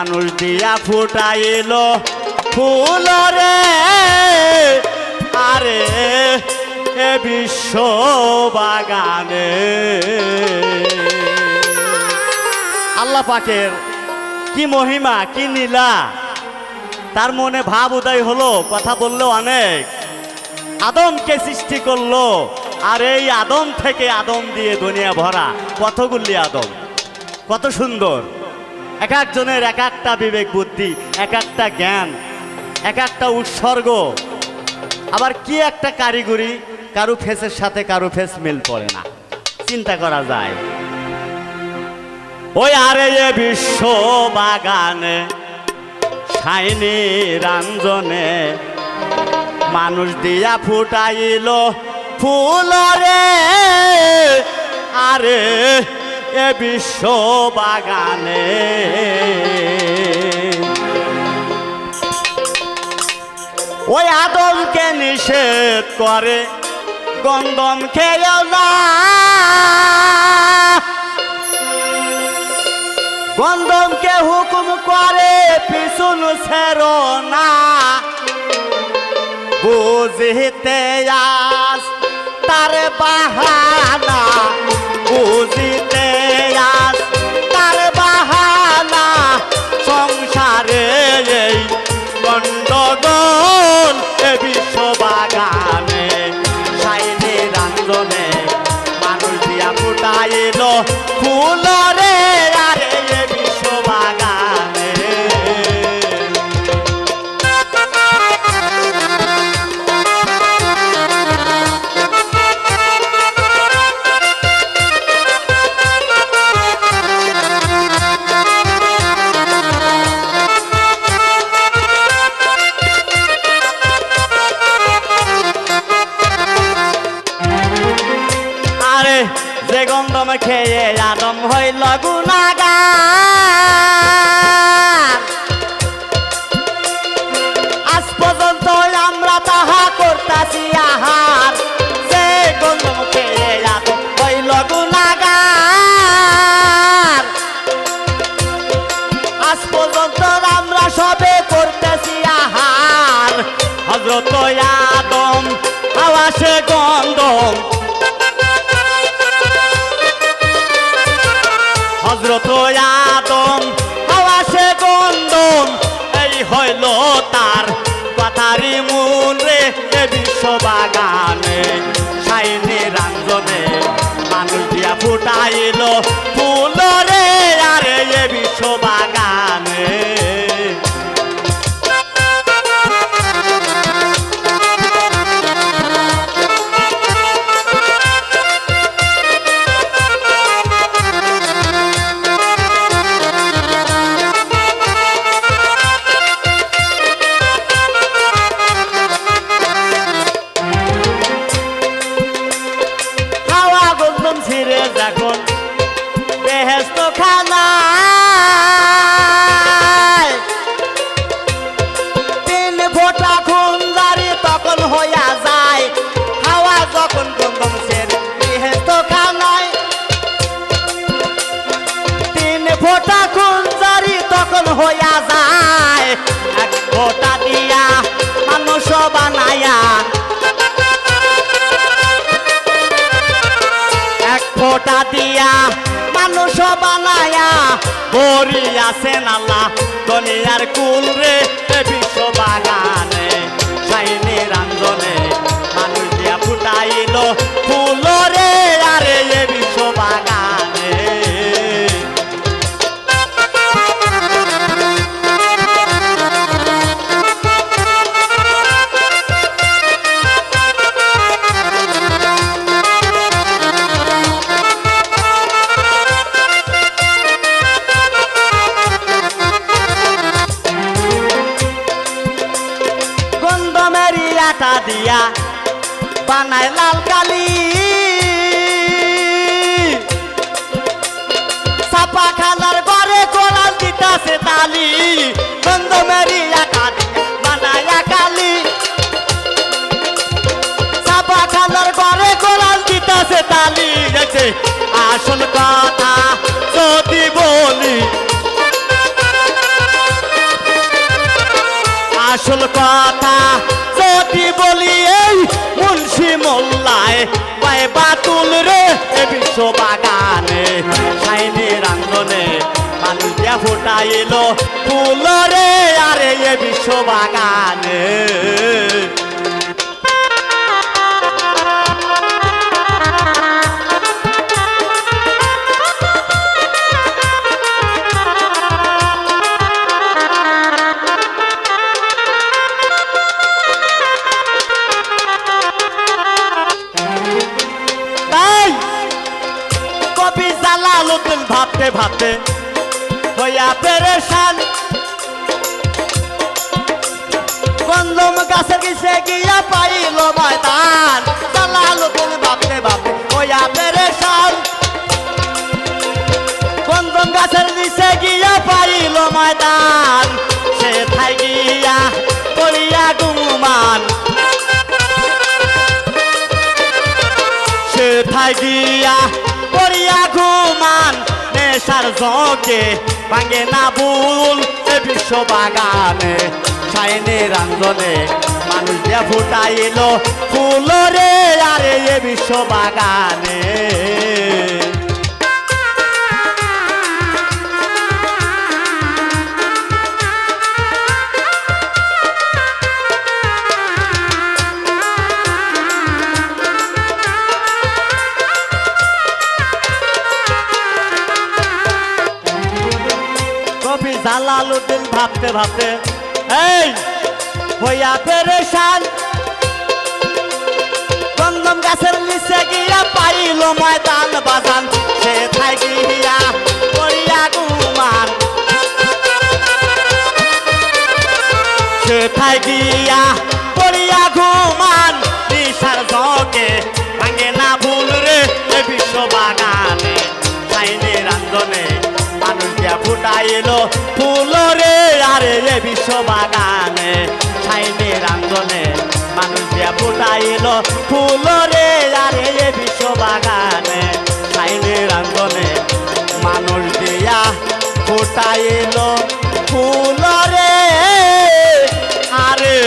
মানুষ দিয়া ফুটাইলো ফুল রে আরে এ বিশ্ব বাগানে। আল্লাহ পাকের কি মহিমা কি নীলা, তার মনে ভাব উদয় হলো, কথা বললো অনেক। আদমকে সৃষ্টি করলো, আর এই আদম থেকে আদম দিয়ে দুনিয়া ভরা, কতগুলি আদম, কত সুন্দর। এক একজনের এক একটা বিবেক বুদ্ধি, এক একটা জ্ঞান, এক একটা উৎসর্গ, আবার কি একটা কারিগরি, কারু ফেসের সাথে কারু ফেস মিল পড়ে না, চিন্তা করা যায়। ওই আরে এ বিশ্ব বাগানে সাইনি রঞ্জনে মানুষ দিয়া ফুটাইলো ফুল রে আরে এ বিশ্ব বাগানে। ওই আদমকে নিষেধ করে গন্ধম খেয়েও না, গন্ধমকে হুকুম করে পিছুন ছেড়ো না। বুঝিতে আস তার বাহানা, বুঝিতে আস তার বাহানা, সংসারে এই গন্ডগোল এ বিশ্ব বাগানে সাইনে রঞ্জনে মানুষ দিয়া ফুটাইলো ফুল রে আরে এ বিশ্ব বাগানে। যে গন্ধম খেয়ে আদম হইল গুনাহগার, আজ পর্যন্ত আমরা তাহা করতাছি আহার। যে গন্ধম খেয়ে আদম হইল গুনাহগার, আজ পর্যন্ত আমরা সবে করতেছি আহার। হযরত আদম আওয়াসে গন্ধম, হযরত আদম আওয়াসে গন্ধম, এই হইল তার কথারি মূল রে এ বিশ্ব বাগানে সাইনে রঞ্জনে মানুষ দিয়া ফুটাইলো ফুল রে আরে এ বিশ্ব বাগানে। ছিঁড়ে যখন বেহেশত খানায় তিন ফোঁটা খুন জারি তখন হইয়া যায়। হাওয়া যখন গন্ধম ছেড়ে বেহেশত খানায় তিন ফোঁটা খুন জারি তখন হইয়া যায়। এক ফোঁটা দিয়া মানুষ বানায়া, ফোঁটা দিয়া মানুষ বানায়া বরি আছেন আল্লাহ দুনিয়ার কুল রে এ বিশ্ব বাগানে সাইনে রঞ্জনে মানুষ দিয়া ফুটাইলো ফুল রে আরে এ বিশ্ব বাগানে। আটা দিয়া বানায় লাল কালি, ছাপা খানার ঘরে কোলাল দিতাছে তালি। গন্ধমেরি আটা দিয়া বানায় কালি, ছাপা খানার ঘরে কোলাল দিতাছে তালি। আসল কথা যদি বলি আসল কথা যদি বলি এই মুন্সি মোল্লায় পায় বাতুল রে এ বিশ্ব বাগানে সাইনে রান্ধনে মানুষ দিয়া ফুটাইল ফুল রে আরে এ বিশ্ব বাগানে জালালউদ্দিন ভাবতে ভাবতে হইয়া পেরেশান গন্ধম গাছের কিসে গিয়া পাইল ময়দান জালালউদ্দিন ভাবতে ভাবতে হইয়া পেরেশান গন্ধম গাছের কিসে গিয়া পাইল ময়দান সে থাই গিয়া করিয়া গুমান সে থাই গিয়া করিয়া ঘুমান নেশার জগে ভাঙে না ভুল এ বিশ্ব বাগানে সাইনে রাঞ্জনে মানুষ দিয়া ফুটাইল ফুল রে আরে এ বিশ্ব বাগানে জালালউদ্দিন ভাবতে ভাবতে এই হইয়া পেরেশান গন্ধম গাছের নিচে গিয়া পাইল ময়দান বাজান সে থাই গিয়া করিয়া গুমান সে থাই গিয়া করিয়া ঘুমান নিশার জগে ভাঙে না ভুল রে এ বিশ্ব বাগানে সাইনে রাঞ্জনে মানুষ দিয়া ফুটাইল ফুল রে আরে এ বিশ্ব বাগানে সাইনে রাঞ্জনে মানুষ দিয়া ফুটাইল ফুল রে আরে এ বিশ্ব বাগানে সাইনে রাঞ্জনে মানুষ দিয়া ফুটাইল ফুল রে আরে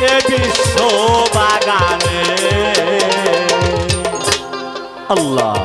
এ বিশ্ব বাগানে আল্লাহ।